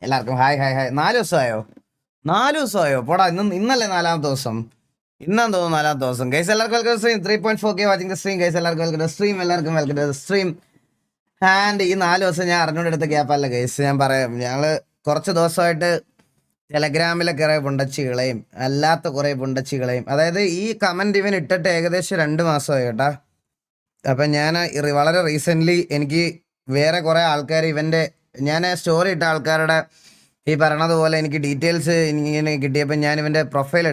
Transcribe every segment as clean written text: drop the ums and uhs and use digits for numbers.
എല്ലാവർക്കും hi hi hi. 4 ദിവസമായോ? 4 ദിവസമായോ? പോടാ, ഇന്നല്ലേ 4-ാമത്തെ ദിവസം. ഇന്നാന്ന് തോന്നുന്നു 4-ാമത്തെ ദിവസം. ഗൈസ് എല്ലാവർക്കും welcome stream. 3.4K watching the stream. Guys എല്ലാവർക്കും വെൽക്കം സ്ട്രീം. എല്ലാവർക്കും വെൽക്കം സ്ട്രീം. ആൻഡ് ഈ 4 ദിവസം ഞാൻ അറിഞ്ഞുകൊണ്ടെടുത്ത ഗ്യാപ്പല്ല ഗൈസ്, ഞാൻ പറയാം. ഞങ്ങള് കുറച്ച് ദിവസമായിട്ട് ടെലഗ്രാമിലെ കുറെ പുണ്ടച്ചികളെയും അല്ലാത്ത കുറെ പുണ്ടച്ചികളെയും, അതായത് ഈ കമന്റ് ഇവൻ ഇട്ടിട്ട് ഏകദേശം 2 മാസമായി കേട്ടാ. അപ്പം ഞാൻ വളരെ റീസെൻ്റ്ലി എനിക്ക് വേറെ കുറേ ആൾക്കാർ ഞാൻ സ്റ്റോറി ഇട്ട ആൾക്കാരുടെ ഈ പറയണത് പോലെ എനിക്ക് ഡീറ്റെയിൽസ് ഇങ്ങനെ കിട്ടിയപ്പം ഞാൻ ഇവൻ്റെ പ്രൊഫൈൽ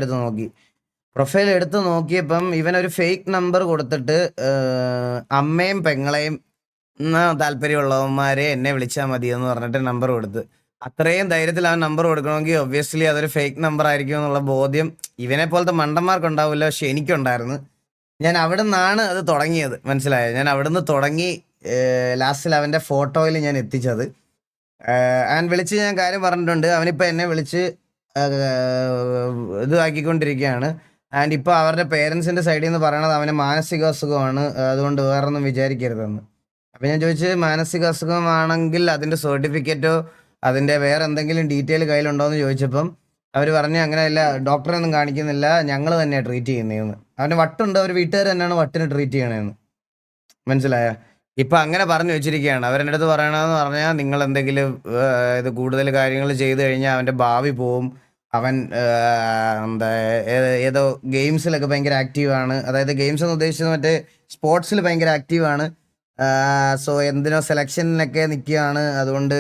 എടുത്ത് നോക്കിയപ്പം ഇവനൊരു ഫേക്ക് നമ്പർ കൊടുത്തിട്ട് അമ്മയും പെങ്ങളെയും താല്പര്യമുള്ളവന്മാരെ എന്നെ വിളിച്ചാൽ മതി എന്ന് പറഞ്ഞിട്ട് നമ്പർ കൊടുത്ത്. അത്രയും ധൈര്യത്തിൽ ആ നമ്പർ കൊടുക്കണമെങ്കിൽ ഒബ്വിയസ്ലി അതൊരു ഫേക്ക് നമ്പർ ആയിരിക്കും എന്നുള്ള ബോധ്യം ഇവനെ പോലത്തെ മണ്ടന്മാർക്കുണ്ടാവില്ല, പക്ഷെ എനിക്കുണ്ടായിരുന്നു. ഞാൻ അവിടെ നിന്നാണ് അത് തുടങ്ങിയത്, മനസ്സിലായോ? ഞാൻ അവിടെ നിന്ന് തുടങ്ങി ലാസ്റ്റിൽ അവൻ്റെ ഫോട്ടോയിൽ ഞാൻ എത്തിച്ചത്. അവൻ വിളിച്ച് ഞാൻ കാര്യം പറഞ്ഞിട്ടുണ്ട്. അവനിപ്പോൾ എന്നെ വിളിച്ച് ഇത് ആക്കിക്കൊണ്ടിരിക്കുകയാണ്. ആൻഡ് ഇപ്പോൾ അവരുടെ പേരൻസിൻ്റെ സൈഡിൽ നിന്ന് പറയണത് അവന് മാനസിക അസുഖമാണ്, അതുകൊണ്ട് വേറൊന്നും വിചാരിക്കരുതെന്ന്. അപ്പം ഞാൻ ചോദിച്ച്, മാനസിക അസുഖമാണെങ്കിൽ അതിൻ്റെ സർട്ടിഫിക്കറ്റോ അതിൻ്റെ വേറെ എന്തെങ്കിലും ഡീറ്റെയിൽ കയ്യിലുണ്ടോ എന്ന് ചോദിച്ചപ്പം അവർ പറഞ്ഞു അങ്ങനെയല്ല, ഡോക്ടറെ ഒന്നും കാണിക്കുന്നില്ല, ഞങ്ങൾ തന്നെയാണ് ട്രീറ്റ് ചെയ്യുന്നതെന്ന്. അവന് വട്ടുണ്ട്, അവർ വീട്ടുകാർ തന്നെയാണ് വട്ടിന് ട്രീറ്റ് ചെയ്യണതെന്ന്. മനസ്സിലായ? ഇപ്പം അങ്ങനെ പറഞ്ഞു വെച്ചിരിക്കുകയാണ്. അവരെൻ്റെ അടുത്ത് പറയണമെന്ന് പറഞ്ഞാൽ, നിങ്ങൾ എന്തെങ്കിലും ഇത് കൂടുതൽ കാര്യങ്ങൾ ചെയ്തു കഴിഞ്ഞാൽ അവൻ്റെ ഭാവി പോവും. അവൻ എന്താ ഏതോ ഗെയിംസിലൊക്കെ ഭയങ്കര ആക്റ്റീവാണ്. അതായത് ഗെയിംസ് എന്ന് ഉദ്ദേശിച്ചത് മറ്റേ സ്പോർട്സിൽ ഭയങ്കര ആക്റ്റീവാണ്. സോ എന്തിനോ സെലക്ഷനിലൊക്കെ നിൽക്കുകയാണ്. അതുകൊണ്ട്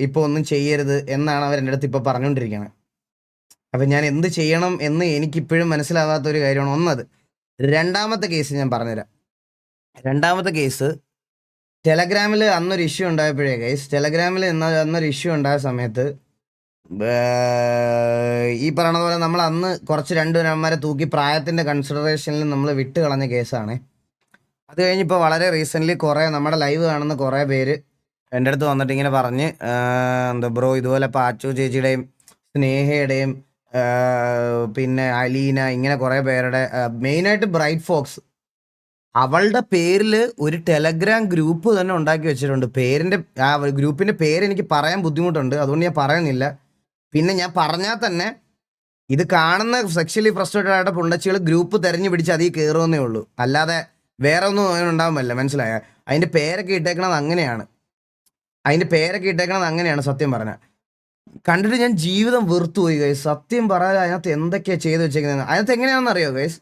ഇപ്പോൾ ഒന്നും ചെയ്യരുത് എന്നാണ് അവരെൻ്റെ അടുത്ത് ഇപ്പോൾ പറഞ്ഞുകൊണ്ടിരിക്കുന്നത്. അപ്പം ഞാൻ എന്ത് ചെയ്യണം എന്ന് എനിക്കിപ്പോഴും മനസ്സിലാവാത്തൊരു കാര്യമാണ് ഒന്നത്. രണ്ടാമത്തെ കേസ് ഞാൻ പറഞ്ഞുതരാം. രണ്ടാമത്തെ കേസ് ടെലഗ്രാമിൽ അന്നൊരു ഇഷ്യൂ ഉണ്ടായപ്പോഴേ ഗൈസ്, ടെലഗ്രാമിൽ അന്നൊരു ഇഷ്യൂ ഉണ്ടായ സമയത്ത് ഈ പറയണ പോലെ നമ്മൾ അന്ന് കുറച്ച് 2 നമ്പരെ തൂക്കി പ്രായത്തിൻ്റെ കൺസിഡറേഷനിൽ നമ്മൾ വിട്ട് കളഞ്ഞ കേസാണ്. അത് കഴിഞ്ഞിപ്പോൾ വളരെ റീസെൻ്റ്ലി കുറേ നമ്മുടെ ലൈവ് കാണുന്ന കുറേ പേര് എൻ്റെ അടുത്ത് വന്നിട്ട് ഇങ്ങനെ പറഞ്ഞ്, എന്താ ബ്രോ ഇതുപോലെ പാച്ചു ചേച്ചിയുടെയും സ്നേഹയുടെയും പിന്നെ അലീന, ഇങ്ങനെ കുറേ പേരുടെ, മെയിനായിട്ട് ബ്രൈറ്റ് ഫോക്സ്, അവളുടെ പേരിൽ ഒരു ടെലഗ്രാം ഗ്രൂപ്പ് തന്നെ ഉണ്ടാക്കി വെച്ചിട്ടുണ്ട്. ആ ഗ്രൂപ്പിൻ്റെ പേര് എനിക്ക് പറയാൻ ബുദ്ധിമുട്ടുണ്ട്, അതുകൊണ്ട് ഞാൻ പറയുന്നില്ല. പിന്നെ ഞാൻ പറഞ്ഞാൽ തന്നെ ഇത് കാണുന്ന സെക്ഷലി ഫ്രസ്ട്രേറ്റഡ് ആയിട്ട് പുണ്ടച്ചികൾ ഗ്രൂപ്പ് തിരഞ്ഞു പിടിച്ച് അതിൽ കയറുമെന്നേ ഉള്ളൂ, അല്ലാതെ വേറെ ഒന്നും ഉണ്ടാകുമല്ല. മനസ്സിലായ? അതിൻ്റെ പേരൊക്കെ ഇട്ടേക്കണത് അങ്ങനെയാണ്. സത്യം പറഞ്ഞാൽ കണ്ടിട്ട് ഞാൻ ജീവിതം വെറുത്തുപോയി ഗൈസ്. സത്യം പറയാൻ അതിനകത്ത് എന്തൊക്കെയാണ് ചെയ്ത് വെച്ചേക്കുന്നത്, അതിനകത്ത് എങ്ങനെയാണെന്ന് അറിയോ ഗൈസ്?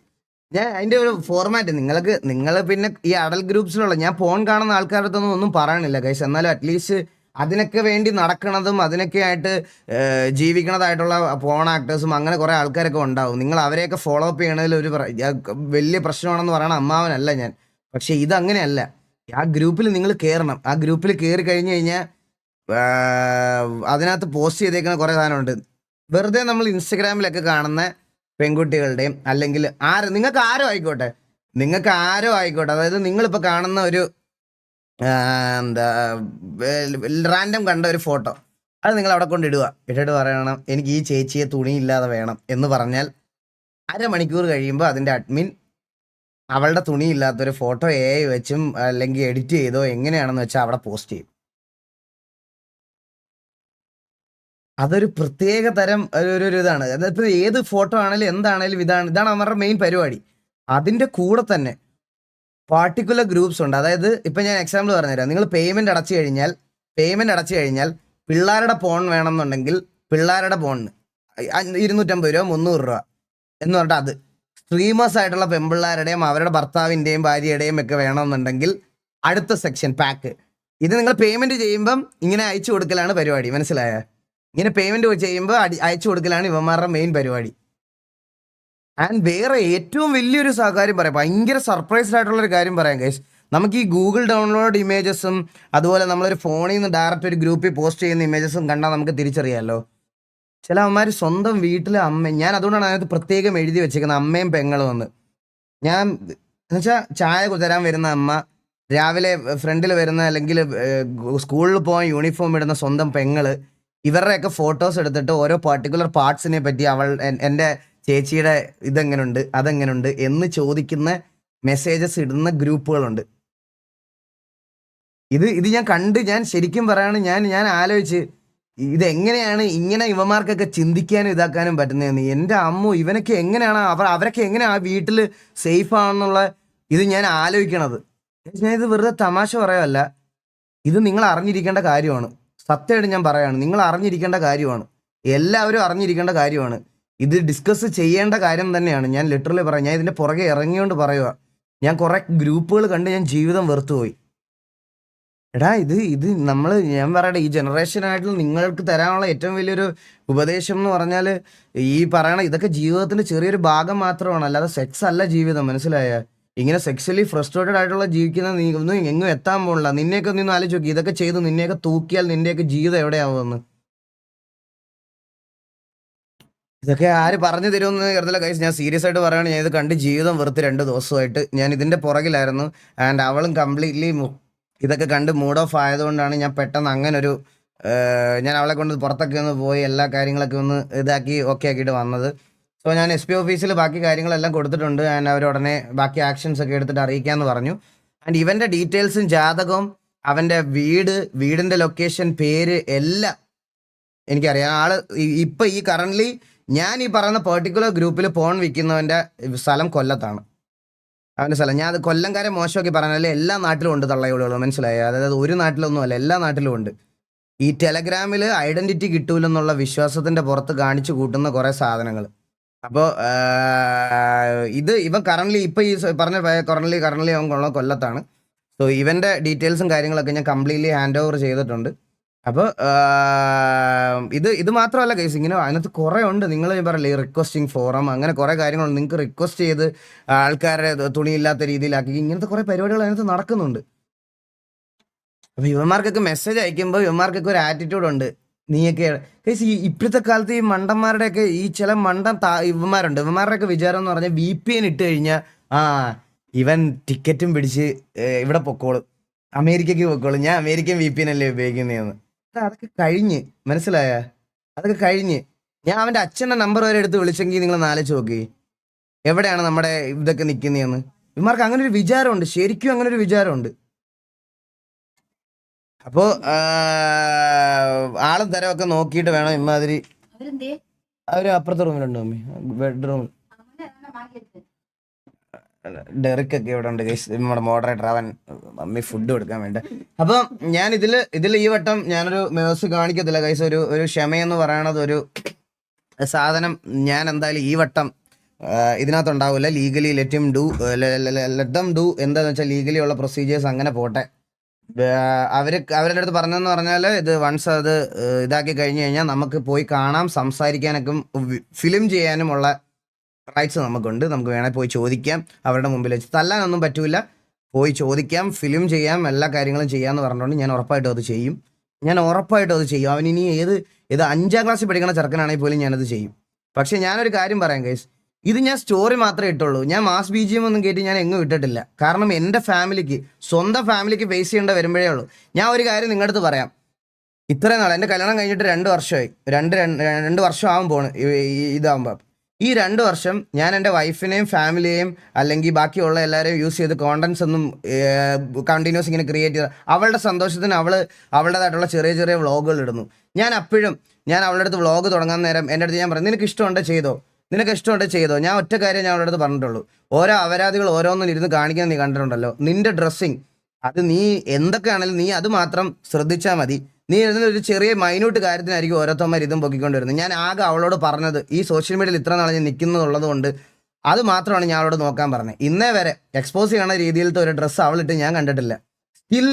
ഞാൻ അതിൻ്റെ ഒരു ഫോർമാറ്റ് നിങ്ങൾ പിന്നെ ഈ അഡൽ ഗ്രൂപ്പ്സിലുള്ള ഞാൻ ഫോൺ കാണുന്ന ആൾക്കാരുടെ അടുത്തൊന്നും ഒന്നും പറയണില്ല ഗൈസ്. എന്നാലും അറ്റ്ലീസ്റ്റ് അതിനൊക്കെ വേണ്ടി നടക്കണതും അതിനൊക്കെ ആയിട്ട് ജീവിക്കണതായിട്ടുള്ള ഫോൺ ആക്ടേഴ്സും അങ്ങനെ കുറേ ആൾക്കാരൊക്കെ ഉണ്ടാവും. നിങ്ങൾ അവരെയൊക്കെ ഫോളോ അപ്പ് ചെയ്യണതിൽ ഒരു വലിയ പ്രശ്നമാണെന്ന് പറയണ അമ്മാവനല്ല ഞാൻ. പക്ഷെ ഇതങ്ങനെയല്ല. ആ ഗ്രൂപ്പിൽ നിങ്ങൾ കയറണം. ആ ഗ്രൂപ്പിൽ കയറി കഴിഞ്ഞ് കഴിഞ്ഞാൽ അതിനകത്ത് പോസ്റ്റ് ചെയ്തേക്കുന്ന കുറേ സാധനമുണ്ട്. വെറുതെ നമ്മൾ ഇൻസ്റ്റഗ്രാമിലൊക്കെ കാണുന്ന പെൺകുട്ടികളുടെയും അല്ലെങ്കിൽ നിങ്ങൾക്ക് ആരോ ആയിക്കോട്ടെ, അതായത് നിങ്ങളിപ്പോൾ കാണുന്ന ഒരു എന്താ റാൻഡം കണ്ട ഒരു ഫോട്ടോ, അത് നിങ്ങൾ അവിടെ ഇട്ടിട്ട് പറയണം എനിക്ക് ഈ ചേച്ചിയെ തുണിയില്ലാതെ വേണം എന്ന് പറഞ്ഞാൽ, അരമണിക്കൂർ കഴിയുമ്പോൾ അതിൻ്റെ അഡ്മിൻ അവളുടെ തുണിയില്ലാത്തൊരു ഫോട്ടോ AI വെച്ചും അല്ലെങ്കിൽ എഡിറ്റ് ചെയ്തോ എങ്ങനെയാണെന്ന് വെച്ചാൽ അവിടെ പോസ്റ്റ് ചെയ്യും. അതൊരു പ്രത്യേക തരം ഒരു ഇതാണ്. അതിപ്പോൾ ഏത് ഫോട്ടോ ആണെങ്കിലും എന്താണെങ്കിലും ഇതാണ് അവരുടെ മെയിൻ പരിപാടി. അതിൻ്റെ കൂടെ തന്നെ പാർട്ടിക്കുലർ ഗ്രൂപ്പ്സ് ഉണ്ട്. അതായത് ഇപ്പം ഞാൻ എക്സാമ്പിൾ പറഞ്ഞുതരാം. നിങ്ങൾ പേയ്മെൻറ്റ് അടച്ചു കഴിഞ്ഞാൽ പിള്ളേരുടെ ഫോൺ വേണമെന്നുണ്ടെങ്കിൽ പിള്ളേരുടെ ഫോണിന് 250 രൂപ 300 രൂപ എന്ന് പറഞ്ഞിട്ട്, അത് സ്ട്രീമേഴ്സ് ആയിട്ടുള്ള പെൺപിള്ളേരുടെയും അവരുടെ ഭർത്താവിൻ്റെയും ഭാര്യയുടെയും ഒക്കെ വേണമെന്നുണ്ടെങ്കിൽ അടുത്ത സെക്ഷൻ പാക്ക്. ഇത് നിങ്ങൾ പേയ്മെൻറ്റ് ചെയ്യുമ്പം ഇങ്ങനെ അയച്ചു കൊടുക്കലാണ് പരിപാടി. മനസ്സിലായ? ഇങ്ങനെ പേയ്മെൻറ്റ് ചെയ്യുമ്പോൾ അയച്ചു കൊടുക്കലാണ് ഇവന്മാരുടെ മെയിൻ പരിപാടി. ആൻഡ് വേറെ ഏറ്റവും വലിയൊരു കാര്യം പറയാം, ഭയങ്കര സർപ്രൈസ്ഡ് ആയിട്ടുള്ളൊരു കാര്യം പറയാം ഗൈസ്. നമുക്ക് ഈ ഗൂഗിൾ ഡൗൺലോഡ് ഇമേജസും അതുപോലെ നമ്മളൊരു ഫോണിൽ നിന്ന് ഡയറക്റ്റ് ഒരു ഗ്രൂപ്പിൽ പോസ്റ്റ് ചെയ്യുന്ന ഇമേജസും കണ്ടാൽ നമുക്ക് തിരിച്ചറിയാമല്ലോ. ചില അമ്മമാർ സ്വന്തം വീട്ടിലെ ഞാൻ അതുകൊണ്ടാണ് അതിനകത്ത് പ്രത്യേകം എഴുതി വെച്ചേക്കുന്നത് അമ്മയും പെങ്ങളും എന്ന്. ഞാൻ എന്നുവെച്ചാൽ ചായ തരാൻ വരുന്ന അമ്മ, രാവിലെ ഫ്രണ്ടിൽ വരുന്ന അല്ലെങ്കിൽ സ്കൂളിൽ പോകാൻ യൂണിഫോം ഇടുന്ന സ്വന്തം പെങ്ങള്, ഇവരുടെയൊക്കെ ഫോട്ടോസ് എടുത്തിട്ട് ഓരോ പർട്ടിക്കുലർ പാർട്സിനെ പറ്റി എൻ്റെ ചേച്ചിയുടെ ഇതെങ്ങനുണ്ട് അതെങ്ങനുണ്ട് എന്ന് ചോദിക്കുന്ന മെസ്സേജസ് ഇടുന്ന ഗ്രൂപ്പുകളുണ്ട്. ഇത് ഞാൻ ശരിക്കും പറയാണ്, ഞാൻ ആലോചിച്ച് ഇതെങ്ങനെയാണ് ഇങ്ങനെ ഇവന്മാർക്കൊക്കെ ചിന്തിക്കാനും ഇതാക്കാനും പറ്റുന്നതെന്ന്. എൻ്റെ അമ്മു, ഇവനൊക്കെ എങ്ങനെയാണ് അവരൊക്കെ എങ്ങനെ ആ വീട്ടിൽ സേഫ് ആണെന്നുള്ള ഇത് ഞാൻ ആലോചിക്കണത്. ഞാൻ ഇത് വെറുതെ തമാശ പറയല്ല, ഇത് നിങ്ങൾ അറിഞ്ഞിരിക്കേണ്ട കാര്യമാണ്. സത്യമായിട്ട് ഞാൻ പറയാണ്, നിങ്ങൾ അറിഞ്ഞിരിക്കേണ്ട കാര്യമാണ്, എല്ലാവരും അറിഞ്ഞിരിക്കേണ്ട കാര്യമാണ്. ഇത് ഡിസ്കസ് ചെയ്യേണ്ട കാര്യം തന്നെയാണ്. ഞാൻ ലിറ്ററലി പറയാം, ഞാൻ ഇതിൻ്റെ പുറകെ ഇറങ്ങിയോണ്ട് പറയുക. ഞാൻ കുറേ ഗ്രൂപ്പുകൾ കണ്ട് ഞാൻ ജീവിതം വെറുത്തുപോയി. എടാ ഞാൻ പറയട്ടെ, ഈ ജനറേഷനായിട്ട് നിങ്ങൾക്ക് തരാനുള്ള ഏറ്റവും വലിയൊരു ഉപദേശം എന്ന് പറഞ്ഞാൽ ഈ പറയണ ഇതൊക്കെ ജീവിതത്തിന്റെ ചെറിയൊരു ഭാഗം മാത്രമാണ്, അല്ലാതെ സെക്സ് അല്ല ജീവിതം. മനസ്സിലായ? ഇങ്ങനെ സെക്സ്വലി ഫ്രസ്ട്രേറ്റഡ് ആയിട്ടുള്ള ജീവിക്കുന്ന നീ ഒന്നും എങ്ങും എത്താൻ പോണില്ല. നിന്നെയൊക്കെ ഒന്ന് ആലോചിച്ച് നോക്കി, ഇതൊക്കെ ചെയ്ത് നിന്നെയൊക്കെ തൂക്കിയാൽ നിന്റെയൊക്കെ ജീവിതം എവിടെയാവുമെന്ന്. ഇതൊക്കെ ആര് പറഞ്ഞു തരുമെന്ന് കരുതല ഗൈസ്. ഞാൻ സീരിയസ് ആയിട്ട് പറയുകയാണ്, ഞാൻ ഇത് കണ്ട് ജീവിതം വെറുത്ത് 2 ദിവസമായിട്ട് ഞാൻ ഇതിന്റെ പുറകിലായിരുന്നു. ആൻഡ് അവളും കംപ്ലീറ്റ്ലി ഇതൊക്കെ കണ്ട് മൂഡ് ഓഫ് ആയതുകൊണ്ടാണ് ഞാൻ പെട്ടെന്ന് അങ്ങനൊരു ഞാൻ അവളെ കൊണ്ട് പുറത്തൊക്കെ ഒന്ന് പോയി എല്ലാ കാര്യങ്ങളൊക്കെ ഒന്ന് ഇതാക്കി ഓക്കെ ആക്കിയിട്ട് വന്നത്. സോ ഞാൻ SP ഓഫീസിൽ ബാക്കി കാര്യങ്ങളെല്ലാം കൊടുത്തിട്ടുണ്ട്. ആൻഡ് അവർ ഉടനെ ബാക്കി ആക്ഷൻസ് ഒക്കെ എടുത്തിട്ട് അറിയിക്കാമെന്ന് പറഞ്ഞു. ആൻഡ് ഇവൻ്റെ ഡീറ്റെയിൽസും ജാതകവും അവൻ്റെ വീടിൻ്റെ ലൊക്കേഷൻ, പേര് എല്ലാം എനിക്കറിയാം. ആള് ഇപ്പം ഈ കറൻ്റ്ലി ഞാൻ ഈ പറയുന്ന പെർട്ടിക്കുലർ ഗ്രൂപ്പിൽ ഫോൺ വിൽക്കുന്നവൻ്റെ സ്ഥലം കൊല്ലത്താണ്. അവൻ്റെ സ്ഥലം ഞാൻ അത് കൊല്ലംകാരെ മോശമാക്കി പറഞ്ഞാൽ എല്ലാ നാട്ടിലും ഉണ്ട് തള്ളയോളുകൾ. മനസ്സിലായോ? അതായത് ഒരു നാട്ടിലൊന്നും അല്ല, എല്ലാ നാട്ടിലും ഉണ്ട്. ഈ ടെലഗ്രാമിൽ ഐഡൻറ്റിറ്റി കിട്ടൂലെന്നുള്ള വിശ്വാസത്തിൻ്റെ പുറത്ത് കാണിച്ചു കൂട്ടുന്ന കുറേ സാധനങ്ങൾ. അപ്പോൾ ഇവൻ കറൻ്റ്ലി ഇപ്പം ഈ പറഞ്ഞ കറൻ്റ്ലി അവൻ കൊല്ലത്താണ്. സോ ഇവൻ്റെ ഡീറ്റെയിൽസും കാര്യങ്ങളൊക്കെ ഞാൻ കംപ്ലീറ്റ്ലി ഹാൻഡ് ഓവർ ചെയ്തിട്ടുണ്ട്. അപ്പോൾ ഇത് മാത്രമല്ല കേസ്, ഇങ്ങനെ അതിനകത്ത് കുറേ ഉണ്ട്. നിങ്ങൾ പറയില്ലേ റിക്വസ്റ്റിംഗ് ഫോറം, അങ്ങനെ കുറേ കാര്യങ്ങളുണ്ട്. നിങ്ങൾക്ക് റിക്വസ്റ്റ് ചെയ്ത് ആൾക്കാരെ തുണിയില്ലാത്ത രീതിയിലാക്കി ഇങ്ങനത്തെ കുറേ പരിപാടികൾ അതിനകത്ത് നടക്കുന്നുണ്ട്. അപ്പോൾ ഇവന്മാർക്കൊക്കെ മെസ്സേജ് അയക്കുമ്പോൾ ഇവന്മാർക്കൊക്കെ ഒരു ആറ്റിറ്റ്യൂഡ് ഉണ്ട്. നീയൊക്കെ കേസ് ഇപ്പോഴത്തെ കാലത്ത് ഈ മണ്ടന്മാരുടെയൊക്കെ ഈ ചില ഇവന്മാരുണ്ട്. ഇവന്മാരുടെയൊക്കെ വിചാരം എന്ന് പറഞ്ഞാൽ VPN ഇട്ട് കഴിഞ്ഞാൽ ഇവൻ ടിക്കറ്റും പിടിച്ച് ഇവിടെ പൊക്കോളും, അമേരിക്കയ്ക്ക് പൊക്കോളും, ഞാൻ അമേരിക്കൻ VPN അല്ലേ ഉപയോഗിക്കുന്നതെന്ന്. അതൊക്കെ കഴിഞ്ഞ്, മനസ്സിലായ? അതൊക്കെ കഴിഞ്ഞ്. ഞാൻ അവൻ്റെ അച്ഛൻ്റെ നമ്പർ വരെ എടുത്ത് വിളിച്ചെങ്കിൽ നിങ്ങൾ ആലോചിച്ച് നോക്കി എവിടെയാണ് നമ്മുടെ ഇതൊക്കെ നിൽക്കുന്നതെന്ന്. ഇവന്മാർക്ക് അങ്ങനെ ഒരു വിചാരമുണ്ട്, ശരിക്കും അങ്ങനെ ഒരു വിചാരമുണ്ട്. അപ്പോൾ ആളും തരമൊക്കെ നോക്കിയിട്ട് വേണം ഇമാതിരി. അവര് അപ്പുറത്തെ റൂമിലുണ്ട് മമ്മി, ബെഡ്റൂമിൽ. ഡെറിക്കൊക്കെ ഇവിടെ ഉണ്ട് ഗൈസ്, നമ്മുടെ മോഡറേറ്റർ. അവൻ മമ്മി ഫുഡ് കൊടുക്കാൻ വേണ്ട. അപ്പം ഞാൻ ഇതിൽ ഈ വട്ടം ഞാനൊരു മേഴ്സി കാണിക്കത്തില്ല ഗൈസ്. ഒരു ക്ഷമയെന്ന് പറയണത് ഒരു സാധനം ഞാൻ എന്തായാലും ഈ വട്ടം ഇതിനകത്തുണ്ടാവില്ല. ലീഗലി ലെറ്റ് ദം ഡു എന്താന്ന് വെച്ചാൽ ലീഗലി ഉള്ള പ്രൊസീജിയേഴ്സ് അങ്ങനെ പോട്ടെ. അവരുടെ അടുത്ത് പറഞ്ഞതെന്ന് പറഞ്ഞാൽ ഇത് വൺസ് അത് ഇതാക്കി കഴിഞ്ഞ് കഴിഞ്ഞാൽ നമുക്ക് പോയി കാണാം, സംസാരിക്കാനൊക്കെ ഫിലിം ചെയ്യാനുമുള്ള റൈറ്റ്സ് നമുക്കുണ്ട്. നമുക്ക് വേണേൽ പോയി ചോദിക്കാം അവരുടെ മുമ്പിൽ വെച്ച്. തല്ലാനൊന്നും പറ്റൂല, പോയി ചോദിക്കാം, ഫിലിം ചെയ്യാം, എല്ലാ കാര്യങ്ങളും ചെയ്യാമെന്ന് പറഞ്ഞുകൊണ്ട് ഞാൻ ഉറപ്പായിട്ടും അത് ചെയ്യും. അവനിനി ഏത് 5ാം ക്ലാസ്സിൽ പഠിക്കുന്ന ചെറുക്കനാണെങ്കിൽ പോലും ഞാനത് ചെയ്യും. പക്ഷേ ഞാനൊരു കാര്യം പറയാം ഗൈസ്, ഇത് ഞാൻ സ്റ്റോറി മാത്രമേ ഇട്ടുള്ളൂ. ഞാൻ മാസ് BGM ഒന്നും കയറ്റി ഞാൻ എങ്ങും ഇട്ടിട്ടില്ല. കാരണം എൻ്റെ സ്വന്തം ഫാമിലിക്ക് ഫേസ് ചെയ്യേണ്ട വരുമ്പോഴേ ഉള്ളൂ. ഞാൻ ഒരു കാര്യം നിങ്ങളുടെ അടുത്ത് പറയാം. ഇത്രയും നാൾ എൻ്റെ കല്യാണം കഴിഞ്ഞിട്ട് 2 വർഷമായി, 2 വർഷം ആവാൻ പോണ് ഇതാകുമ്പോൾ. ഈ 2 വർഷം ഞാൻ എൻ്റെ വൈഫിനെയും ഫാമിലിയെയും അല്ലെങ്കിൽ ബാക്കിയുള്ള എല്ലാവരെയും യൂസ് ചെയ്ത് കോണ്ടൻസ് ഒന്നും കണ്ടിന്യൂസ് ഇങ്ങനെ ക്രിയേറ്റ് ചെയ്ത് അവളുടെ സന്തോഷത്തിന് അവളുടേതായിട്ടുള്ള ചെറിയ ചെറിയ വ്ളോഗുകൾ ഇടുന്നു. ഞാൻ അവളുടെ അടുത്ത് വ്ളോഗ് തുടങ്ങാൻ നേരം എൻ്റെ അടുത്ത് ഞാൻ പറഞ്ഞു, നിനക്ക് ഇഷ്ടമുണ്ട് ചെയ്തോ. ഞാൻ ഒറ്റ കാര്യം ഞാൻ അവളുടെ അടുത്ത് പറഞ്ഞിട്ടുള്ളൂ. ഓരോ അപരാധികൾ ഓരോന്നും ഇരുന്ന് കാണിക്കാൻ നീ കണ്ടിട്ടുണ്ടല്ലോ. നിന്റെ ഡ്രസ്സിങ് അത് നീ എന്തൊക്കെയാണെങ്കിലും നീ അത് മാത്രം ശ്രദ്ധിച്ചാൽ മതി. നീ ഒരു ചെറിയ മൈന്യൂട്ട് കാര്യത്തിനായിരിക്കും ഓരോരുത്തന്മാർ ഇതും പൊക്കിക്കൊണ്ടിരുന്നത്. ഞാൻ ആകെ അവളോട് പറഞ്ഞത് ഈ സോഷ്യൽ മീഡിയയിൽ ഇത്ര നാളെ ഞാൻ നിൽക്കുന്നുള്ളത് കൊണ്ട് അത് മാത്രമാണ് ഞാൻ അവളോട് നോക്കാൻ പറഞ്ഞത്. ഇന്നേ വരെ എക്സ്പോസ് ചെയ്യണ രീതിയിലത്തെ ഒരു ഡ്രസ്സ് അവളിട്ട് ഞാൻ കണ്ടിട്ടില്ല. സ്റ്റിൽ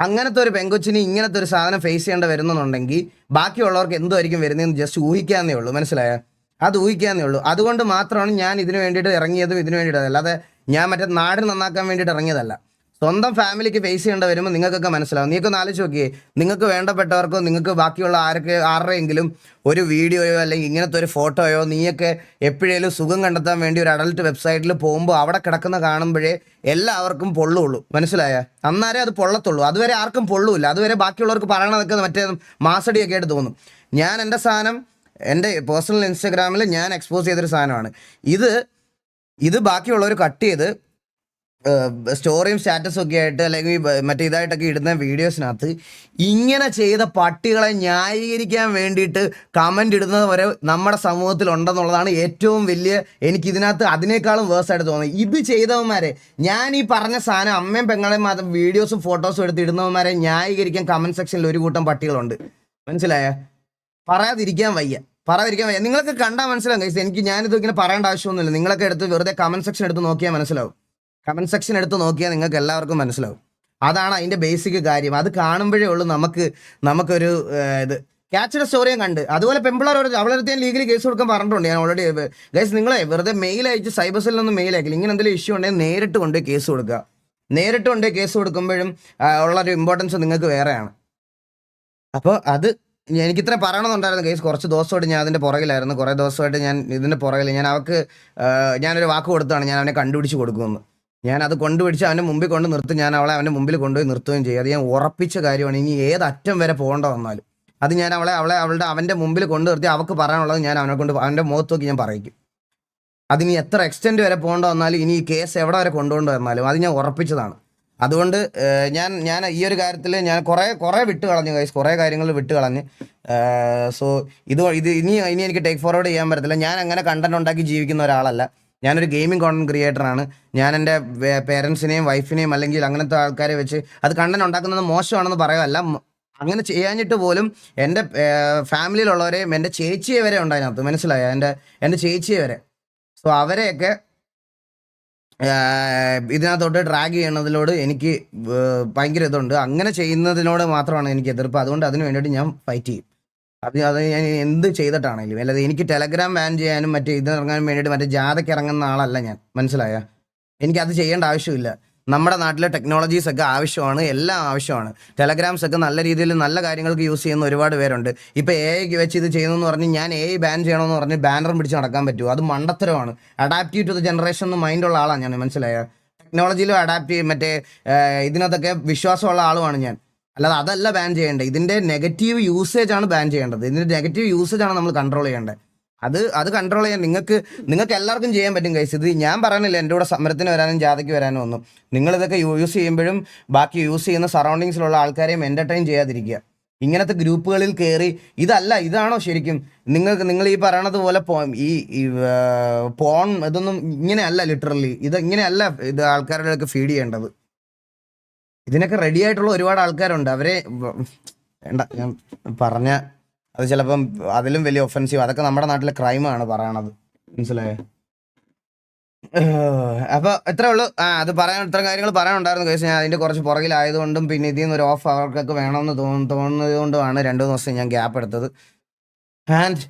അങ്ങനത്തെ ഒരു പെങ്കൊച്ചിന് ഇങ്ങനത്തെ ഒരു സാധനം ഫേസ് ചെയ്യേണ്ട വരുന്നുണ്ടെങ്കിൽ ബാക്കിയുള്ളവർക്ക് എന്തുമായിരിക്കും വരുന്നതെന്ന് ജസ്റ്റ് ഊഹിക്കാന്നേ ഉള്ളൂ. മനസ്സിലായോ? അത് ഊഹിക്കാന്നേ ഉള്ളൂ. അതുകൊണ്ട് മാത്രമാണ് ഞാൻ ഇതിന് വേണ്ടിയിട്ട് ഇറങ്ങിയതും. അല്ലാതെ ഞാൻ മറ്റേ നാട് നന്നാക്കാൻ വേണ്ടിയിട്ട് ഇറങ്ങിയതല്ല. സ്വന്തം ഫാമിലിക്ക് ഫേസ് ചെയ്യേണ്ട വരുമ്പോൾ നിങ്ങൾക്കൊക്കെ മനസ്സിലാവും. നീക്കൊന്ന് ആലോചിച്ച് നോക്കിയേ, നിങ്ങൾക്ക് വേണ്ടപ്പെട്ടവർക്കോ നിങ്ങൾക്ക് ബാക്കിയുള്ള ആരുടെയെങ്കിലും ഒരു വീഡിയോയോ അല്ലെങ്കിൽ ഇങ്ങനത്തെ ഒരു ഫോട്ടോയോ നീയൊക്കെ എപ്പോഴേലും സുഖം കണ്ടെത്താൻ വേണ്ടി ഒരു അഡൽട്ട് വെബ്സൈറ്റിൽ പോകുമ്പോൾ അവിടെ കിടക്കുന്ന കാണുമ്പോഴേ എല്ലാവർക്കും പൊള്ളുള്ളൂ. മനസ്സിലായ? അന്നേരം അത് പൊള്ളത്തുള്ളൂ. അതുവരെ ആർക്കും പൊള്ളൂല്ല. അതുവരെ ബാക്കിയുള്ളവർക്ക് പറയണതൊക്കെ മറ്റേ മാസടിയൊക്കെ ആയിട്ട് തോന്നും. ഞാൻ എൻ്റെ സാധനം എൻ്റെ പേഴ്സണൽ ഇൻസ്റ്റാഗ്രാമിൽ ഞാൻ എക്സ്പോസ് ചെയ്തൊരു സാധനമാണ് ഇത്. ബാക്കിയുള്ളവർ കട്ട് ചെയ്ത് സ്റ്റോറിയും സ്റ്റാറ്റസും ഒക്കെ ആയിട്ട് അല്ലെങ്കിൽ മറ്റേ ഇതായിട്ടൊക്കെ ഇടുന്ന വീഡിയോസിനകത്ത് ഇങ്ങനെ ചെയ്ത പട്ടികളെ ന്യായീകരിക്കാൻ വേണ്ടിയിട്ട് കമൻ്റ് ഇടുന്നത് വരെ നമ്മുടെ സമൂഹത്തിൽ ഉണ്ടെന്നുള്ളതാണ് ഏറ്റവും വലിയ എനിക്ക് ഇതിനകത്ത് അതിനേക്കാളും വേഴ്സായിട്ട് തോന്നുന്നത്. ഇത് ചെയ്തവന്മാരെ ഞാൻ ഈ പറഞ്ഞ സാധനം അമ്മയും പെങ്ങളെയും മാത്രം വീഡിയോസും ഫോട്ടോസും എടുത്ത് ഇടുന്നവന്മാരെ ന്യായീകരിക്കാൻ കമൻറ്റ് സെക്ഷനിൽ ഒരു കൂട്ടം പട്ടികളുണ്ട്. മനസ്സിലായ? പറയാതിരിക്കാൻ വയ്യ. നിങ്ങൾക്ക് കണ്ടാൽ മനസ്സിലാവും ഗൈസ്. ഞാനിത് ഇങ്ങനെ പറയേണ്ട ആവശ്യമൊന്നുമില്ല. നിങ്ങളൊക്കെ എടുത്ത് വെറുതെ കമൻറ്റ് സെക്ഷൻ എടുത്ത് നോക്കിയാൽ മനസ്സിലാവും. കമൻറ്റ് സെക്ഷൻ എടുത്ത് നോക്കിയാൽ നിങ്ങൾക്ക് എല്ലാവർക്കും മനസ്സിലാവും. അതാണ് അതിൻ്റെ ബേസിക് കാര്യം. അത് കാണുമ്പോഴേ ഉള്ളൂ നമുക്കൊരു ഇത്. ക്യാച്ചിയുടെ സ്റ്റോറിയും കണ്ട് അതുപോലെ പെമ്പിളാരോട് അവളടുത്ത് ഞാൻ ലീഗലി കേസ് കൊടുക്കാൻ പറഞ്ഞിട്ടുണ്ട്. ഞാൻ ഓൾറെഡി ഗൈസ് നിങ്ങളെ വെറുതെ മെയിൽ അയച്ച് സൈബർ സെല്ലൊന്നും മെയിൽ അയക്കില്ല. ഇങ്ങനെ എന്തെങ്കിലും ഇഷ്യൂ ഉണ്ടെങ്കിൽ നേരിട്ട് കൊണ്ടുപോയി കേസ് കൊടുക്കുക. നേരിട്ട് കൊണ്ടുപോയി കേസ് കൊടുക്കുമ്പോഴും ഉള്ളൊരു ഇമ്പോർട്ടൻസ് നിങ്ങൾക്ക് വേറെയാണ്. അപ്പോൾ അത് എനിക്കിത്ര പറയണമെന്നുണ്ടായിരുന്നു കേസ്. കുറച്ച് ദിവസമായിട്ട് ഞാൻ അതിൻ്റെ പുറകിലായിരുന്നു. കുറേ ദിവസമായിട്ട് ഞാൻ ഇതിൻ്റെ പുറകിൽ ഞാനൊരു വാക്ക് കൊടുത്താണ് ഞാൻ അവനെ കണ്ടുപിടിച്ച് കൊടുക്കുമെന്ന്. ഞാൻ അത് കൊണ്ടുപിടിച്ച് അവൻ്റെ മുമ്പിൽ കൊണ്ട് നിർത്തും. ഞാൻ അവളെ അവൻ്റെ മുമ്പിൽ കൊണ്ടുപോയി നിർത്തുകയും ചെയ്യും. അത് ഞാൻ ഉറപ്പിച്ച കാര്യമാണ്. ഇനി ഏതറ്റം വരെ പോകേണ്ട വന്നാലും അത് ഞാൻ അവൻ്റെ മുമ്പിൽ കൊണ്ടു നിർത്തി അവൾക്ക് പറയാനുള്ളത് ഞാൻ അവൻ്റെ മുഖത്ത് നോക്കി ഞാൻ പറയിക്കും. അതിനി എത്ര എക്സ്റ്റെൻറ്റ് വരെ പോകേണ്ട വന്നാലും ഇനി ഈ കേസ് എവിടെ വരെ കൊണ്ടുകൊണ്ട് വന്നാലും അത് ഞാൻ ഉറപ്പിച്ചതാണ്. അതുകൊണ്ട് ഞാൻ ഈ ഒരു കാര്യത്തിൽ ഞാൻ കുറേ വിട്ട് കളഞ്ഞു ഗൈസ്. കുറേ കാര്യങ്ങൾ വിട്ട് കളഞ്ഞ്. സോ ഇനി എനിക്ക് ടേക്ക് ഫോർവേഡ് ചെയ്യാൻ പറ്റത്തില്ല. ഞാൻ അങ്ങനെ കണ്ടന്റ് ഉണ്ടാക്കി ജീവിക്കുന്ന ഒരാളല്ല. ഞാനൊരു ഗെയിമിംഗ് കോണ്ടന്റ് ക്രിയേറ്ററാണ്. ഞാൻ എൻ്റെ പേരൻസിനെയും വൈഫിനെയും അല്ലെങ്കിൽ അങ്ങനത്തെ ആൾക്കാരെ വെച്ച് അത് കണ്ടന്റ് ഉണ്ടാക്കുന്നത് മോശമാണെന്ന് പറയുമല്ല. അങ്ങനെ ചെയ്യാഞ്ഞിട്ട് പോലും എൻ്റെ ഫാമിലിയിലുള്ളവരെയും എൻ്റെ ചേച്ചിയെ വരെ ഉണ്ട് അതിനകത്ത്. മനസ്സിലായോ? എൻ്റെ ചേച്ചിയെ വരെ. സോ അവരെയൊക്കെ ഇതിനകത്തോട്ട് ഡ്രാഗ് ചെയ്യണതിനോട് എനിക്ക് ഭയങ്കര ഇതുണ്ട്. അങ്ങനെ ചെയ്യുന്നതിനോട് മാത്രമാണ് എനിക്ക് എതിർപ്പ്. അതുകൊണ്ട് അതിന് വേണ്ടിയിട്ട് ഞാൻ ഫൈറ്റ് ചെയ്യും. അത് ഞാൻ എന്ത് ചെയ്തിട്ടാണെങ്കിലും. അല്ലാതെ എനിക്ക് ടെലഗ്രാം ബാൻ ചെയ്യാനും മറ്റേ ഇതിറങ്ങാനും വേണ്ടിയിട്ട് മറ്റേ ജാഥയ്ക്ക് ഇറങ്ങുന്ന ആളല്ല ഞാൻ. മനസ്സിലായ? എനിക്കത് ചെയ്യേണ്ട ആവശ്യമില്ല. നമ്മുടെ നാട്ടിലെ ടെക്നോളജീസ് ഒക്കെ ആവശ്യമാണ്. എല്ലാം ആവശ്യമാണ്. ടെലഗ്രാംസ് ഒക്കെ നല്ല രീതിയിൽ നല്ല കാര്യങ്ങൾക്ക് യൂസ് ചെയ്യുന്ന ഒരുപാട് പേരുണ്ട്. ഇപ്പോൾ AI വെച്ച് ഇത് ചെയ്യുന്നതെന്ന് പറഞ്ഞ് ഞാൻ AI ബാൻ ചെയ്യണമെന്ന് പറഞ്ഞ് ബാനറും പിടിച്ച് നടക്കാൻ പറ്റുമോ? അത് മണ്ടത്തരമാണ്. അഡാപ്റ്റീവ് ടു ദ ജനറേഷൻ എന്ന് മൈൻഡുള്ള ആളാണ് ഞാൻ. മനസ്സിലായ? ടെക്നോളജിയിലും അഡാപ്റ്റ് ചെയ്യും മറ്റേ ഇതിനകത്തൊക്കെ വിശ്വാസമുള്ള ആളുമാണ് ഞാൻ. അല്ലാതെ അതല്ല ബാൻ ചെയ്യേണ്ടത്. ഇതിൻ്റെ നെഗറ്റീവ് യൂസേജ് ആണ് ബാൻ ചെയ്യേണ്ടത്. ഇതിൻ്റെ നെഗറ്റീവ് യൂസേജ് ആണ് നമ്മൾ കൺട്രോൾ ചെയ്യേണ്ടത്. അത് കൺട്രോൾ ചെയ്യാൻ നിങ്ങൾക്ക് എല്ലാവർക്കും ചെയ്യാൻ പറ്റും ഗൈസ്. ഇത് ഞാൻ പറയുന്നില്ല എൻ്റെ കൂടെ സമരത്തിന് വരാനും ജാഥയ്ക്ക് വരാനും ഒന്നും. നിങ്ങളിതൊക്കെ യൂസ് ചെയ്യുമ്പോഴും ബാക്കി യൂസ് ചെയ്യുന്ന സറൗണ്ടിങ്സിലുള്ള ആൾക്കാരെയും എൻ്റർടൈൻ ചെയ്യാതിരിക്കുക. ഇങ്ങനത്തെ ഗ്രൂപ്പുകളിൽ കയറി ഇതാണോ ശരിക്കും നിങ്ങൾ ഈ പറയണത് പോലെ ഈ പോൺ ഇതൊന്നും ഇങ്ങനെയല്ല. ലിറ്ററലി ഇങ്ങനെയല്ല ഇത് ആൾക്കാരുടെ ഫീഡ് ചെയ്യേണ്ടത്. ഇതിനൊക്കെ റെഡി ആയിട്ടുള്ള ഒരുപാട് ആൾക്കാരുണ്ട്. അവരെ വേണ്ട ഞാൻ പറഞ്ഞ അത് ചിലപ്പം അതിലും വലിയ ഒഫൻസീവ്. അതൊക്കെ നമ്മുടെ നാട്ടിലെ ക്രൈമാണ് പറയണത്. മനസ്സിലായോ? അപ്പോൾ ഇത്രേ ഉള്ളൂ. അത് ഇത്ര കാര്യങ്ങൾ പറയാനുണ്ടായിരുന്നു കേസ്. ഞാൻ അതിൻ്റെ കുറച്ച് പുറകിലായതുകൊണ്ടും പിന്നെ ഇതിൽ നിന്ന് ഒരു ഓഫ് അവർക്കൊക്കെ വേണമെന്ന് തോന്നുന്നത് കൊണ്ടുമാണ് 2 ദിവസം ഞാൻ ഗ്യാപ്പ് എടുത്തത്. ആൻഡ്